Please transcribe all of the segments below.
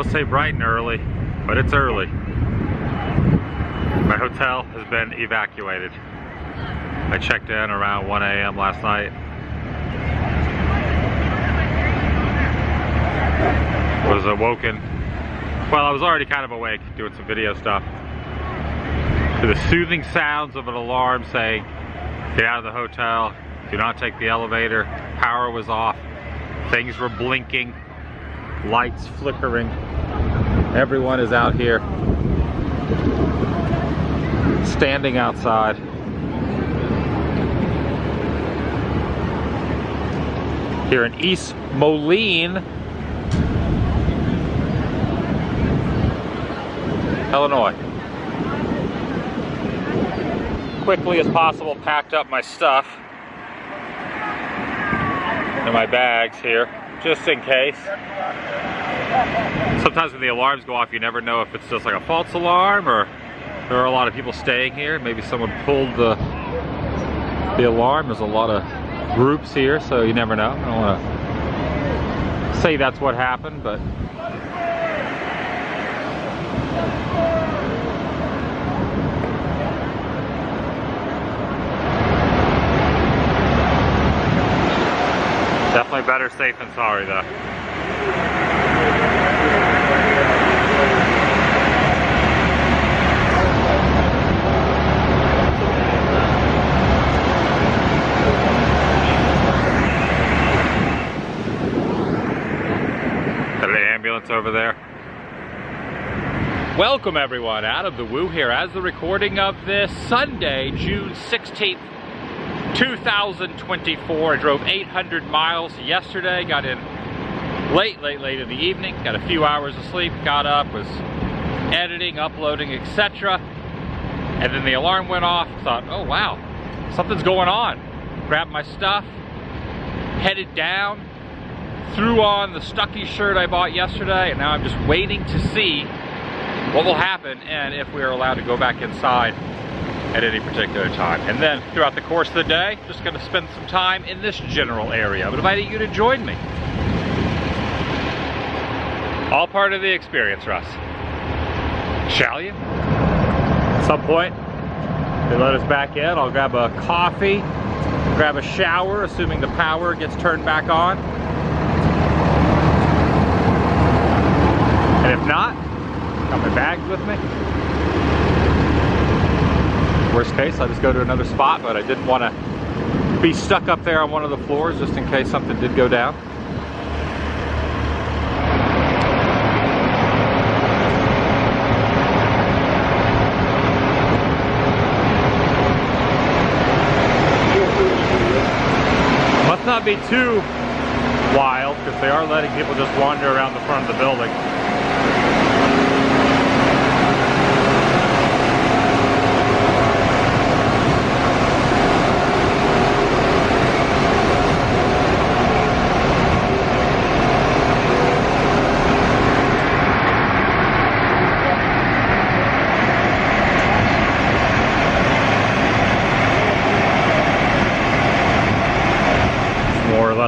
almost say bright and early, but it's early. My hotel has been evacuated. I checked in around 1 a.m. last night. Was awoken. Well, I was already kind of awake doing some video stuff, to the soothing sounds of an alarm saying, get out of the hotel, do not take the elevator. Power was off, things were blinking, lights flickering. Everyone is out here, standing outside. Here in East Moline, Illinois. Quickly as possible, packed up my stuff in my bags here, just in case. Sometimes when the alarms go off, you never know if it's just like a false alarm or there are a lot of people staying here. Maybe someone pulled the alarm. There's a lot of groups here, so you never know. I don't want to say that's what happened, but definitely better safe than sorry, though. Got an ambulance over there. Welcome everyone, out of the Woo here as the recording of this Sunday, June 16th. 2024. I drove 800 miles yesterday, got in late in the evening, got a few hours of sleep, got up, was editing, uploading, etc. And then the alarm went off, thought, oh wow, something's going on. Grabbed my stuff, headed down, threw on the Stucky shirt I bought yesterday, and now I'm just waiting to see what will happen and if we are allowed to go back inside at any particular time. And then throughout the course of the day, just going to spend some time in this general area. I'm inviting you to join me. All part of the experience, Russ. Shall you? At some point, they let us back in. I'll grab a coffee, grab a shower, assuming the power gets turned back on. And if not, got my bags with me. Worst case, I'll just go to another spot, but I didn't want to be stuck up there on one of the floors just in case something did go down. Must not be too wild because they are letting people just wander around the front of the building.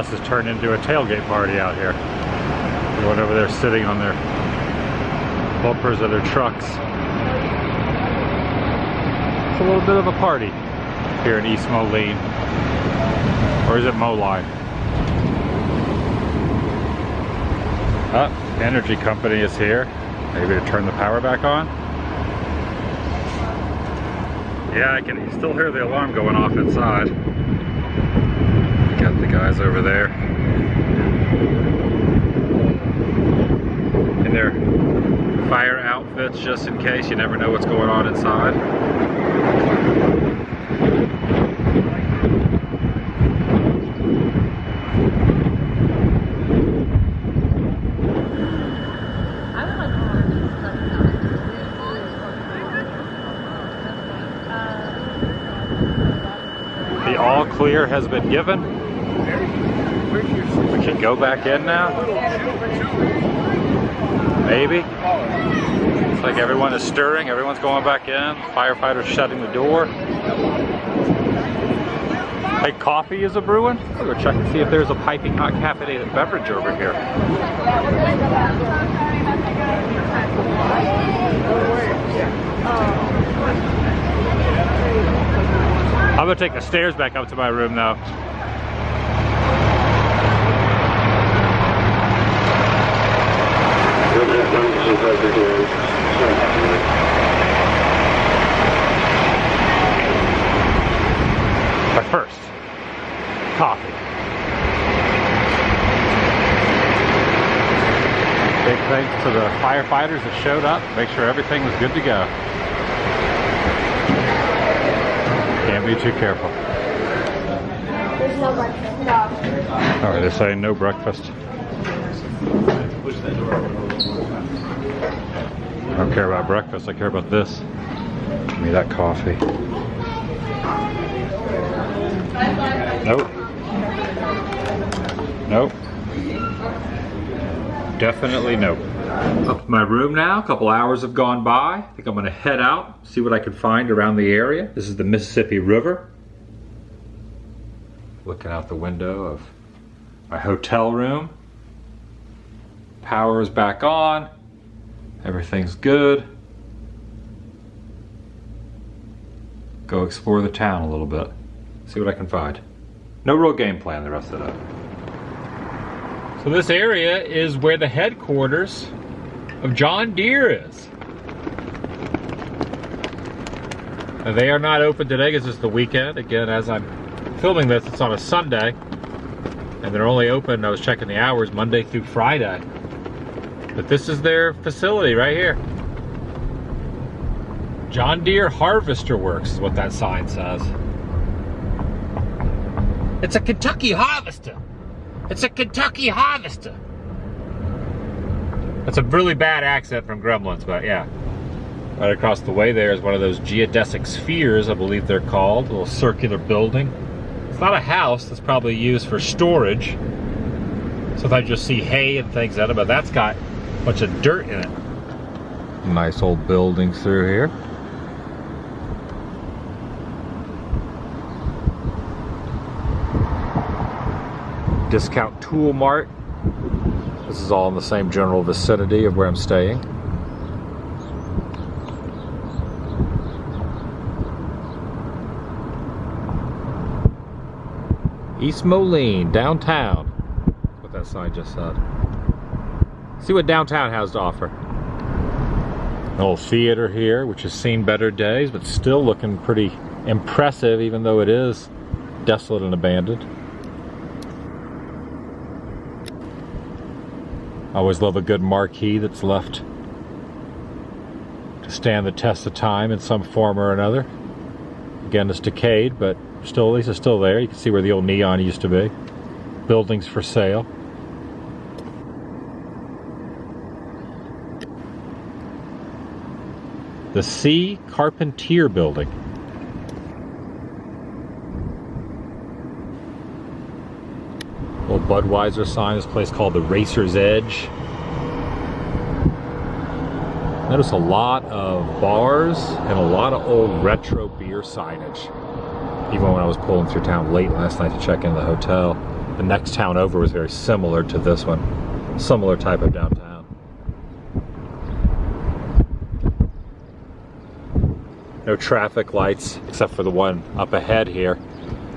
Has turned into a tailgate party out here. Everyone over there sitting on their bumpers of their trucks. It's a little bit of a party here in East Moline. Or is it Moline? The energy company is here. Maybe to turn the power back on. Yeah, I can still hear the alarm going off inside. Got the guys over there in their fire outfits just in case. You never know what's going on inside. The all clear has been given. We can go back in now. Maybe. It's like everyone is stirring, everyone's going back in. Firefighters shutting the door. Hey, coffee is a brewing. I'll go check and see if there's a piping hot caffeinated beverage over here. I'm gonna take the stairs back up to my room though. But first, coffee. Big thanks to the firefighters that showed up, make sure everything was good to go. Can't be too careful. There's no breakfast. No. Alright, they're saying no breakfast. I don't care about breakfast, I care about this. Give me that coffee. Nope. Nope. Definitely nope. Up to my room now, a couple hours have gone by. I think I'm gonna head out, see what I can find around the area. This is the Mississippi River. Looking out the window of my hotel room. Power is back on. Everything's good. Go explore the town a little bit. See what I can find. No real game plan the rest of the day. So this area is where the headquarters of John Deere is. Now they are not open today because it's the weekend. Again, as I'm filming this, it's on a Sunday. And they're only open, I was checking the hours, Monday through Friday. But this is their facility right here. John Deere Harvester Works is what that sign says. It's a Kentucky harvester. It's a Kentucky harvester. That's a really bad accent from Gremlins, but yeah. Right across the way there is one of those geodesic spheres, I believe they're called. A little circular building. It's not a house, that's probably used for storage. Sometimes you just see hay and things in it, but that's got a bunch of dirt in it. Nice old buildings through here. Discount Tool Mart. This is all in the same general vicinity of where I'm staying. East Moline, downtown. That's what that sign just said. See what downtown has to offer. An old theater here, which has seen better days, but still looking pretty impressive, even though it is desolate and abandoned. I always love a good marquee that's left to stand the test of time in some form or another. Again, it's decayed, but still, at least it's still there. You can see where the old neon used to be. Buildings for sale. The C. Carpentier Building. Little Budweiser sign, this place called the Racer's Edge. Notice a lot of bars and a lot of old retro beer signage. Even when I was pulling through town late last night to check into the hotel, the next town over was very similar to this one. Similar type of downtown. No traffic lights except for the one up ahead here.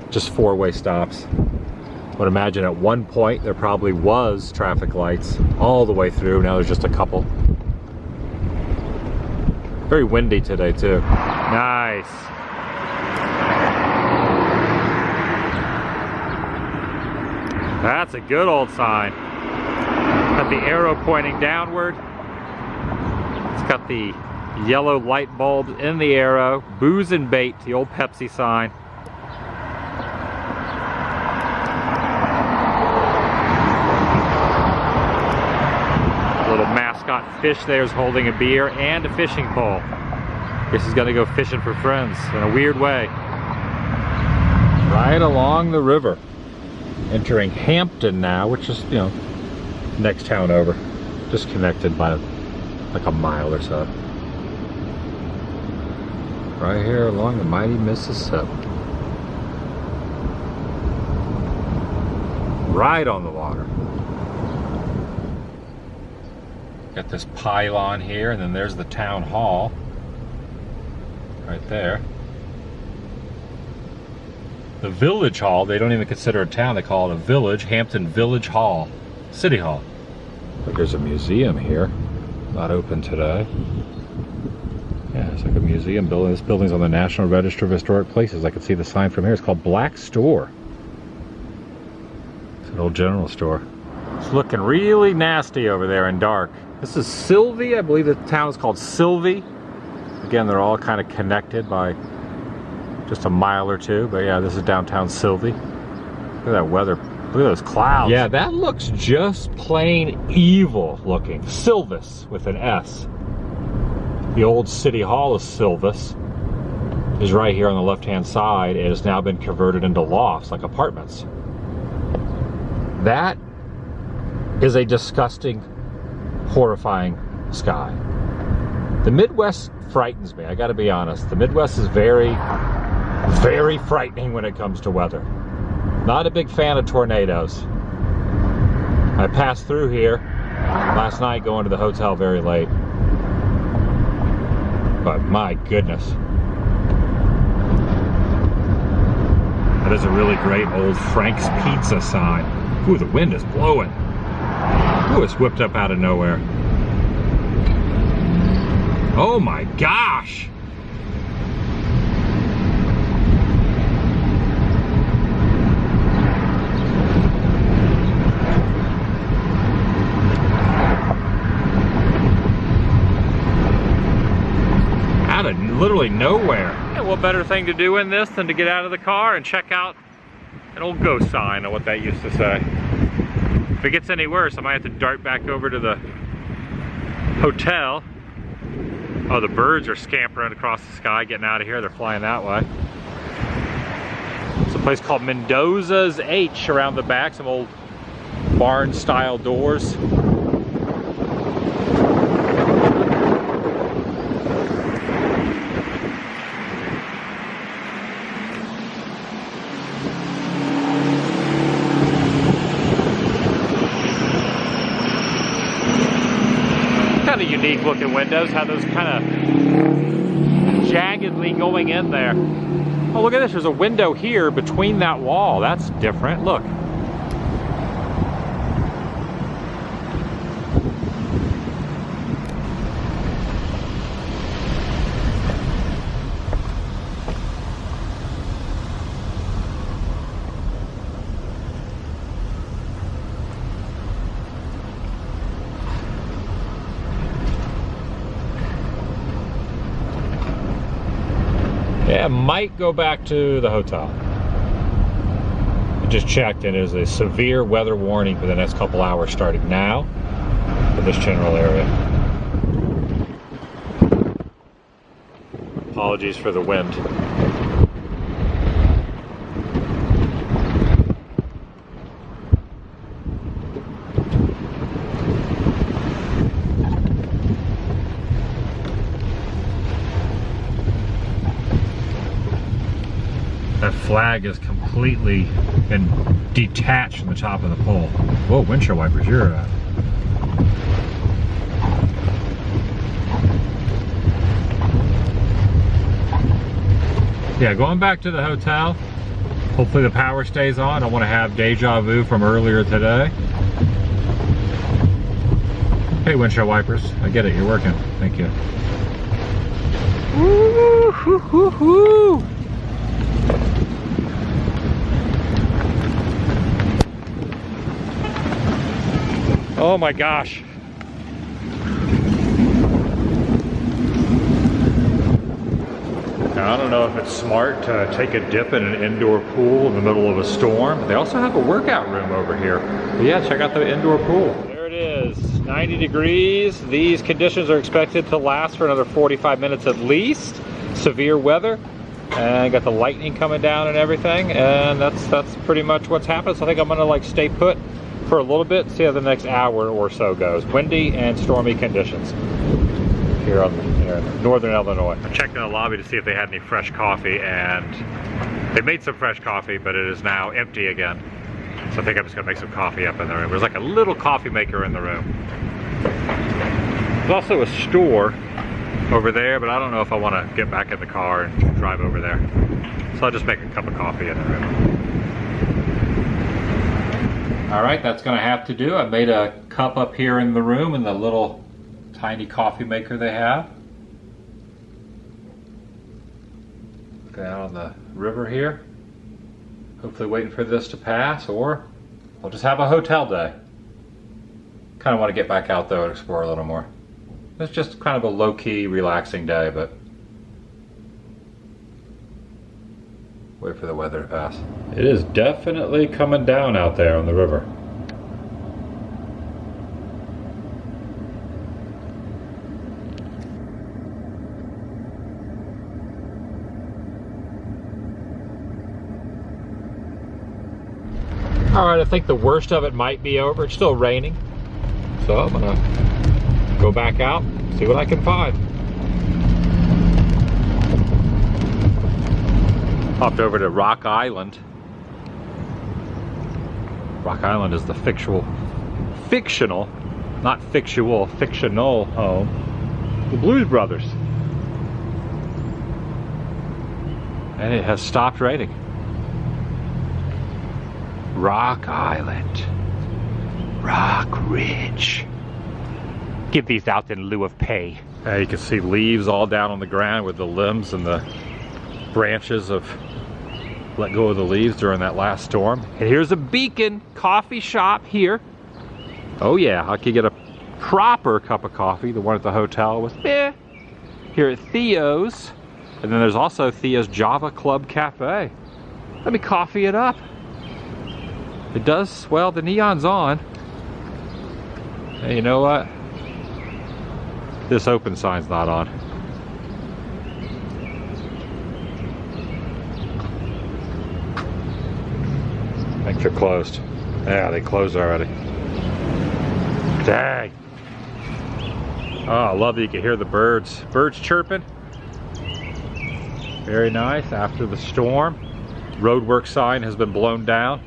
Just four-way stops. I would imagine at one point there probably was traffic lights all the way through. Now there's just a couple. Very windy today too. Nice. That's a good old sign. Got the arrow pointing downward. It's got the yellow light bulb in the arrow. Booze and bait, the old Pepsi sign. Mascot fish there is holding a beer and a fishing pole. Guess he's gonna go fishing for friends in a weird way. Right along the river. Entering Hampton now, which is, you know, next town over. Just connected by like a mile or so. Right here along the mighty Mississippi. Right on the water. Got this pylon here, and then there's the town hall right there. the Village Hall. They don't even consider it a town, they call it a village. Hampton Village Hall, City Hall. There's a museum here, not open today. Yeah, it's like a museum building. This building's on the National Register of Historic Places. I can see the sign from here. It's called Black Store. It's an old general store. It's looking really nasty over there and dark. This is Sylvie. I believe the town is called Sylvie. Again, they're all kind of connected by just a mile or two. But yeah, this is downtown Sylvie. Look at that weather. Look at those clouds. Yeah, that looks just plain evil looking. Sylvis with an S. The old City Hall of Sylvis is right here on the left-hand side. It has now been converted into lofts, like apartments. That is a disgusting, horrifying sky. The Midwest frightens me, I gotta be honest. The Midwest is very, very frightening when it comes to weather. Not a big fan of tornadoes. I passed through here last night going to the hotel very late. But my goodness. That is a really great old Frank's Pizza sign. Ooh, the wind is blowing. Ooh, it's whipped up out of nowhere. Oh my gosh! Out of literally nowhere. Yeah, what better thing to do in this than to get out of the car and check out an old ghost sign or what that used to say. If it gets any worse, I might have to dart back over to the hotel. Oh, the birds are scampering across the sky, getting out of here. They're flying that way. It's a place called Mendoza's H around the back. Some old barn-style doors. Kind of unique looking windows, have those kind of jaggedly going in there. Oh, look at this, there's a window here between that wall. That's different, look. Yeah, might go back to the hotel. I just checked and there's a severe weather warning for the next couple hours starting now for this general area. Apologies for the wind. That flag is completely been detached from the top of the pole. Whoa, windshield wipers, you're yeah, going back to the hotel. Hopefully the power stays on. I want to have deja vu from earlier today. Hey, windshield wipers, I get it, you're working. Thank you. Woo, hoo, hoo, hoo. Oh my gosh. Now, I don't know if it's smart to take a dip in an indoor pool in the middle of a storm. They also have a workout room over here. But yeah, check out the indoor pool. There it is, 90 degrees. These conditions are expected to last for another 45 minutes at least. Severe weather. And got the lightning coming down and everything. And that's pretty much what's happening. So I think I'm gonna like stay put for a little bit, see how the next hour or so goes. Windy and stormy conditions here in northern Illinois. I checked in the lobby to see if they had any fresh coffee, and they made some fresh coffee, but it is now empty again. So I think I'm just gonna make some coffee up in the room. There's like a little coffee maker in the room. There's also a store over there, but I don't know if I want to get back in the car and drive over there. So I'll just make a cup of coffee in the room. All right, that's gonna have to do. I made a cup up here in the room in the little tiny coffee maker they have. Looking out on the river here. Hopefully waiting for this to pass, or I'll just have a hotel day. Kind of want to get back out though and explore a little more. It's just kind of a low-key, relaxing day, but wait for the weather to pass. It is definitely coming down out there on the river. All right, I think the worst of it might be over. It's still raining, so I'm gonna go back out, see what I can find. Hopped over to Rock Island. Rock Island is the fictional, not fictional home, the Blues Brothers. And it has stopped raining. Rock Island, Rock Ridge. Give these out in lieu of pay. You can see leaves all down on the ground with the limbs and the branches have let go of the leaves during that last storm. And here's a Beacon coffee shop here. Oh yeah, I could get a proper cup of coffee. The one at the hotel was meh. Here at Theo's. And then there's also Theo's Java Club Cafe. Let me coffee it up. It does, well, the neon's on. Hey, you know what? This open sign's not on. I think they're closed. Yeah, they closed already. Dang. Oh, I love that you can hear the birds. Birds chirping. Very nice after the storm. Roadwork sign has been blown down.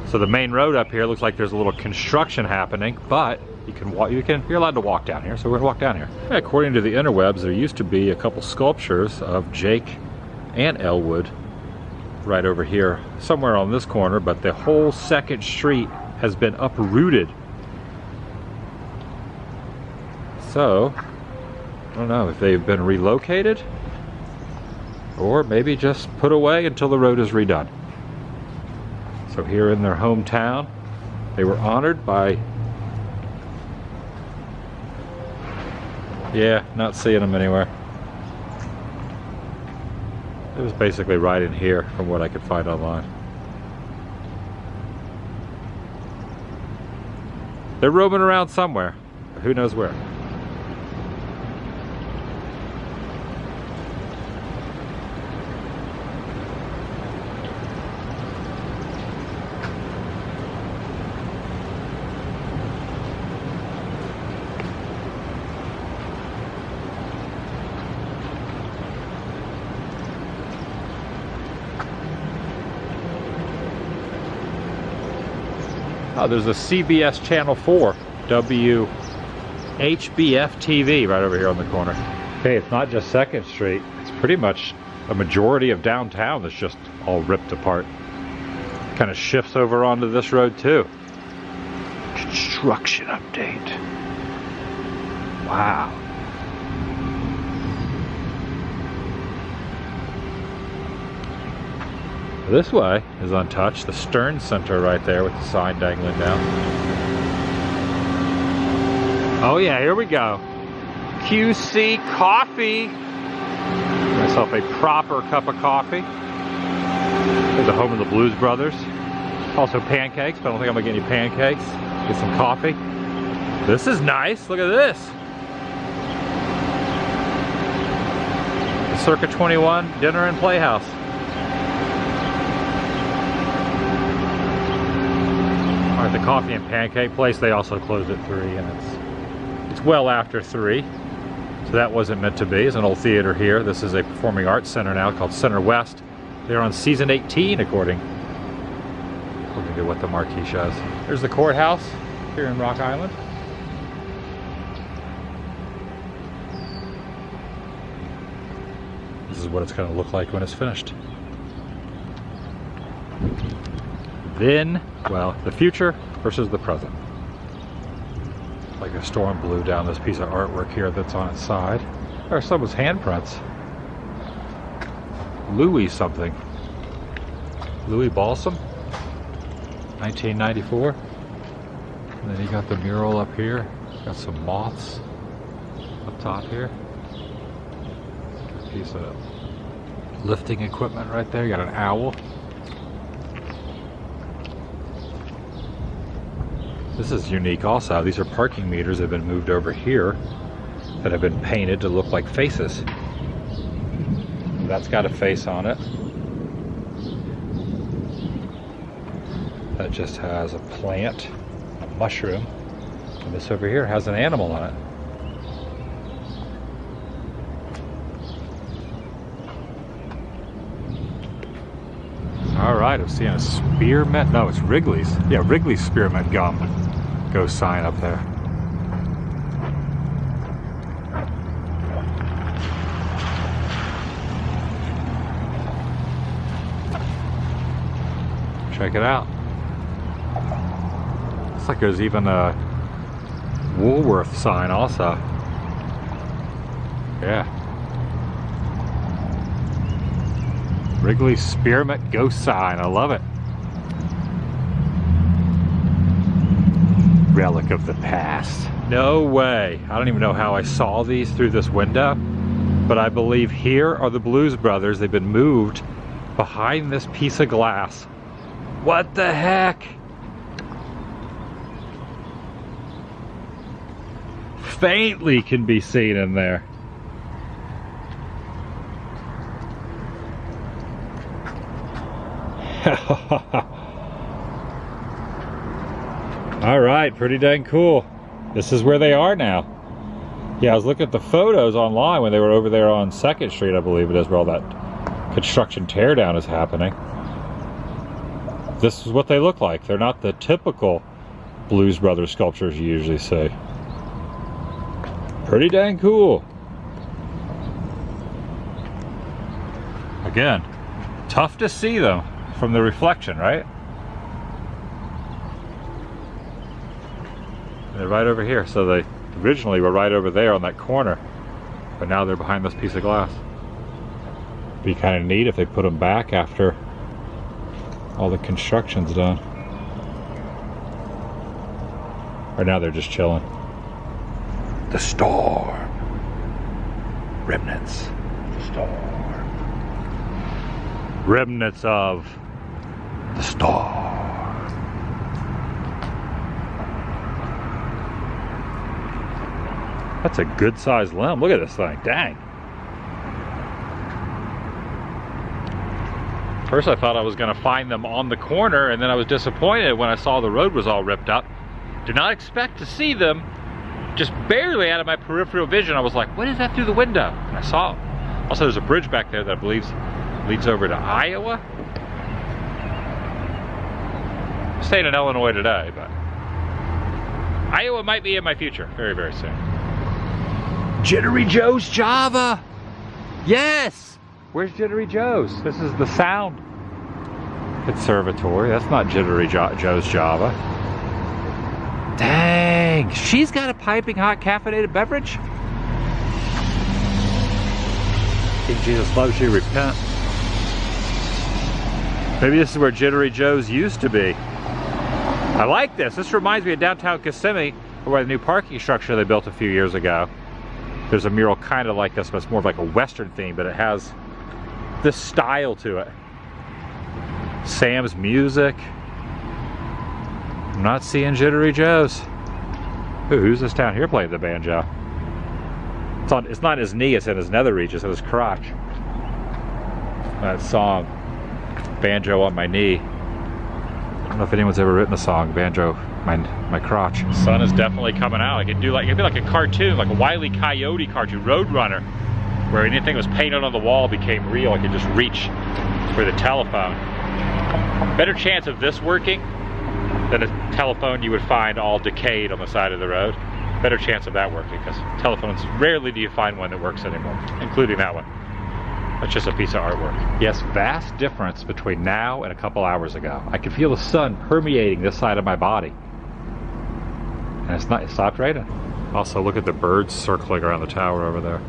So the main road up here looks like there's a little construction happening, but you can walk. You're allowed to walk down here, so we're gonna walk down here. According to the interwebs, there used to be a couple sculptures of Jake and Elwood right over here, somewhere on this corner, but the whole second street has been uprooted. So, I don't know if they've been relocated or maybe just put away until the road is redone. So here in their hometown, they were honored by, yeah, not seeing them anywhere. It was basically right in here from what I could find online. They're roaming around somewhere, but who knows where. Oh, there's a CBS Channel 4 WHBF TV right over here on the corner. Okay, it's not just 2nd Street. It's pretty much a majority of downtown that's just all ripped apart. Kind of shifts over onto this road too. Construction update. Wow. This way is untouched. The Stern Center right there with the sign dangling down. Oh yeah, here we go. QC Coffee. Get myself a proper cup of coffee. There's the home of the Blues Brothers. Also pancakes, but I don't think I'm gonna get any pancakes. Get some coffee. This is nice, look at this. The Circa 21 Dinner and Playhouse. At the coffee and pancake place, they also closed at 3, and it's well after 3, so that wasn't meant to be. It's an old theater here. This is a performing arts center now called Center West. They're on season 18 according to what the marquee shows. There's the courthouse here in Rock Island. this is what it's going to look like when it's finished. Then, well, the future versus the present. Like a storm blew down this piece of artwork here that's on its side. Or someone's handprints. Louis something. Louis Balsam, 1994. And then you got the mural up here. Got some moths up top here. A piece of lifting equipment right there. You got an owl. This is unique also. These are parking meters that have been moved over here that have been painted to look like faces. That's got a face on it. That just has a plant, a mushroom. And this over here has an animal on it. All right, I'm seeing a spearmint. No, it's Wrigley's. Yeah, Wrigley's spearmint gum. Go sign up there. Check it out. Looks like there's even a Woolworth sign also. Yeah. Wrigley Spearmint Ghost sign. I love it. Relic of the past. No way. I don't even know how I saw these through this window, but I believe here are the Blues Brothers. They've been moved behind this piece of glass. What the heck? Faintly can be seen in there. All right, pretty dang cool. This is where they are now. Yeah, I was looking at the photos online when they were over there on 2nd Street, I believe it is, where all that construction teardown is happening. This is what they look like. They're not the typical Blues Brothers sculptures you usually see. Pretty dang cool. Again, tough to see them from the reflection, right? They're right over here. So they originally were right over there on that corner, but now they're behind this piece of glass. Be kind of neat if they put them back after all the construction's done. Right now they're just chilling. The storm. Remnants. The storm. Remnants of the storm. That's a good sized limb. Look at this thing. Dang. First I thought I was going to find them on the corner, and then I was disappointed when I saw the road was all ripped up. Did not expect to see them just barely out of my peripheral vision. I was like, what is that through the window? And I saw it. Also, there's a bridge back there that I believe leads over to Iowa. I'm staying in Illinois today, but Iowa might be in my future very, very soon. Jittery Joe's Java. Yes. Where's Jittery Joe's? This is the Sound Conservatory. That's not Jittery Joe's Java. Dang. She's got a piping hot caffeinated beverage. King Jesus loves you. Repent. Maybe this is where Jittery Joe's used to be. I like this. This reminds me of downtown Kissimmee, where the new parking structure they built a few years ago. There's a mural kind of like this, but it's more of like a Western theme, but it has this style to it. Sam's Music. I'm not seeing Jittery Joe's. Ooh, who's this down here playing the banjo? It's not his knee, it's in his nether regions, it's his crotch. That song, Banjo on My Knee. I don't know if anyone's ever written a song, Banjo, my crotch. The sun is definitely coming out. It'd be like a cartoon, like a Wile E. Coyote cartoon, Roadrunner, where anything that was painted on the wall became real. I could just reach for the telephone. Better chance of this working than a telephone you would find all decayed on the side of the road. Better chance of that working, because telephones, rarely do you find one that works anymore, including that one. That's just a piece of artwork. Yes, vast difference between now and a couple hours ago. I can feel the sun permeating this side of my body. And it stopped raining. Also, look at the birds circling around the tower over there.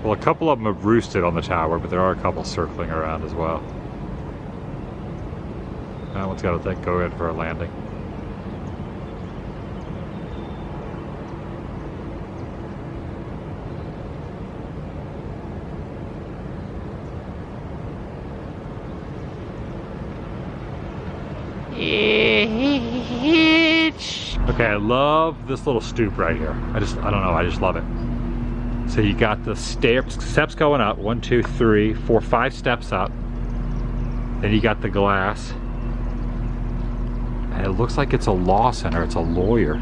Well, a couple of them have roosted on the tower, but there are a couple circling around as well. That one's got to go in for a landing. Okay, I love this little stoop right here. I don't know, I just love it. So you got the steps going up, 1, 2, 3, 4, 5 steps up. Then you got the glass. And it looks like it's a law center, it's a lawyer.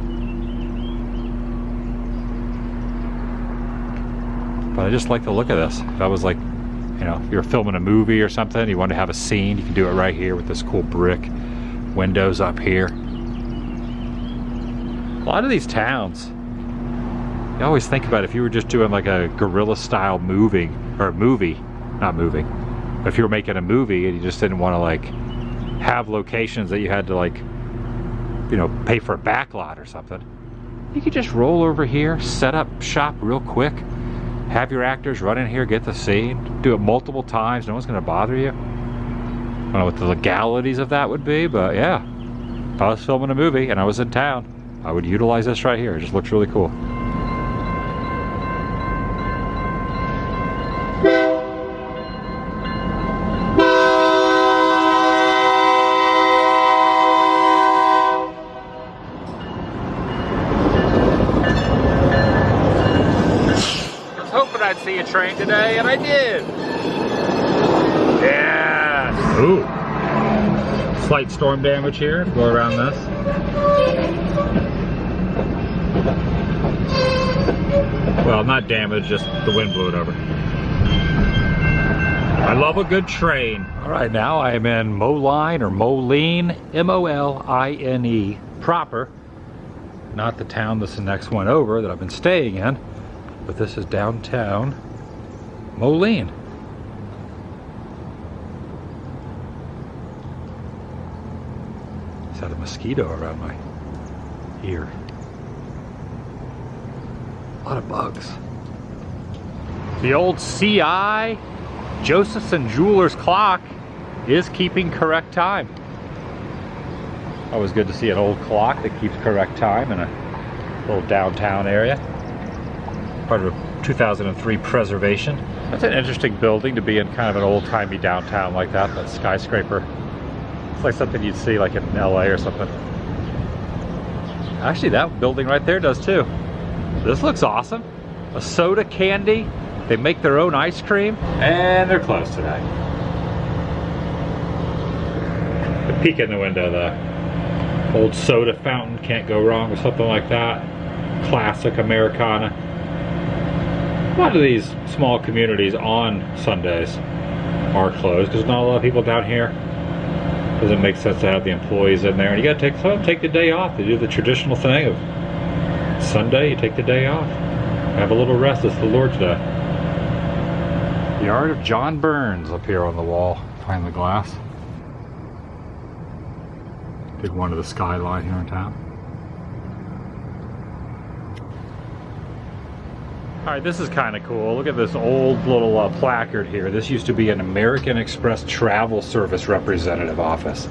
But I just like the look of this. If I was like, you know, if you're filming a movie or something, you want to have a scene, you can do it right here with this cool brick windows up here. A lot of these towns, you always think about if you were just doing like a guerrilla style movie, or not moving, but if you were making a movie and you just didn't want to like have locations that you had to like, you know, pay for a backlot or something, you could just roll over here, set up shop real quick, have your actors run in here, get the scene, do it multiple times, no one's going to bother you. I don't know what the legalities of that would be, but yeah, if I was filming a movie and I was in town, I would utilize this right here. It just looks really cool. I was hoping I'd see a train today, and I did. Yeah. Ooh. Slight storm damage here. Go around this. Well, not damage, just the wind blew it over. I love a good train. All right, now I am in Moline or Moline, M-O-L-I-N-E proper. Not the town that's the next one over that I've been staying in, but this is downtown Moline. Just had a mosquito around my ear. A lot of bugs. The old CI Josephson Jewelers clock is keeping correct time. Always good to see an old clock that keeps correct time in a little downtown area. Part of a 2003 preservation. That's an interesting building to be in, kind of an old-timey downtown like that. That skyscraper. It's like something you'd see like in LA or something. Actually, that building right there does too. This looks awesome. A soda candy. They make their own ice cream. And they're closed today. A peek in the window though. Old soda fountain, can't go wrong with something like that. Classic Americana. A lot of these small communities on Sundays are closed because not a lot of people down here. Doesn't make sense to have the employees in there. And you gotta take the day off to do the traditional thing of Sunday, you take the day off. Have a little rest, it's the Lord's Day. The art of John Burns up here on the wall, behind the glass. Big one of the skyline here in town. Alright, this is kind of cool. Look at this old little placard here. This used to be an American Express Travel Service representative office.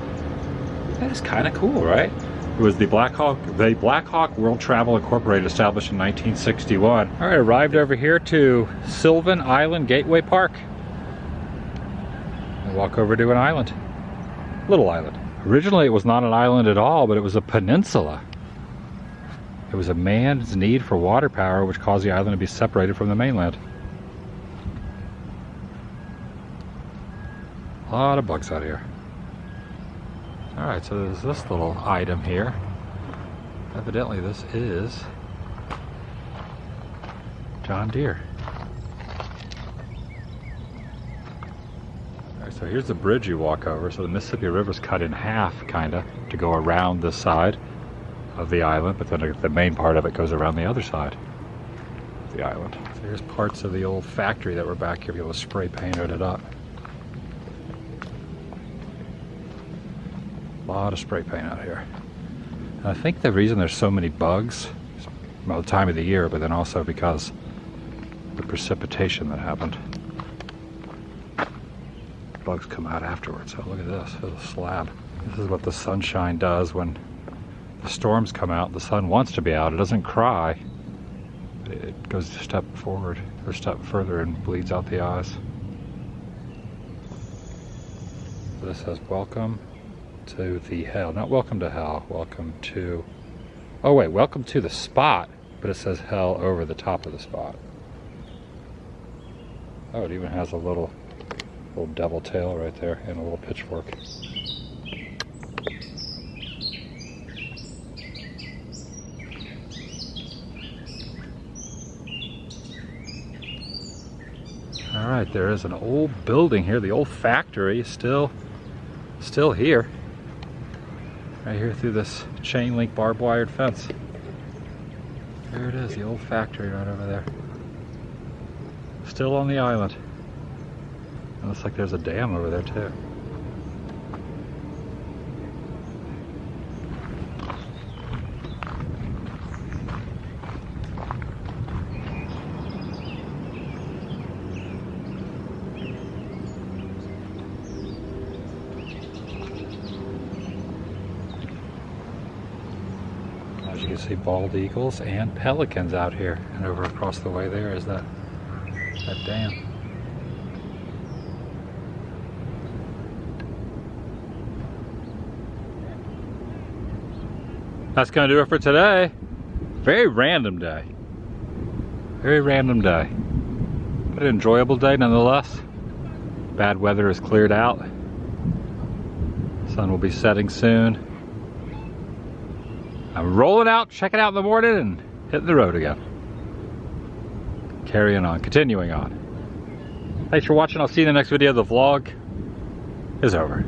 That is kind of cool, right? It was the Black Hawk World Travel Incorporated, established in 1961. All right, arrived over here to Sylvan Island Gateway Park. And walk over to an island, little island. Originally, it was not an island at all, but it was a peninsula. It was a man's need for water power, which caused the island to be separated from the mainland. A lot of bugs out here. Alright, so there's this little item here. Evidently this is John Deere. Alright, so here's the bridge you walk over. So the Mississippi River's cut in half, kinda, to go around this side of the island, but then the main part of it goes around the other side. the island. So here's parts of the old factory that were back here. People spray painted it up. A lot of spray paint out here. And I think the reason there's so many bugs, well, the time of the year, but then also because the precipitation that happened. Bugs come out afterwards. Oh, look at this. There's a slab. This is what the sunshine does when the storms come out. The sun wants to be out. It doesn't cry. It goes a step forward or a step further and bleeds out the eyes. This says welcome to the hell. Not welcome to hell. Welcome to... Oh wait, welcome to the spot. But it says hell over the top of the spot. Oh, it even has a little devil tail right there and a little pitchfork. All right, there is an old building here. The old factory is still here. Right here through this chain link barbed wired fence. There it is, the old factory right over there. Still on the island. It looks like there's a dam over there too. As you can see, bald eagles and pelicans out here, and over across the way there is that dam. That's gonna do it for today. Very random day. Very random day. But an enjoyable day nonetheless. Bad weather is cleared out. Sun will be setting soon. I'm rolling out, checking out in the morning, and hitting the road again. Carrying on, continuing on. Thanks for watching. I'll see you in the next video. The vlog is over.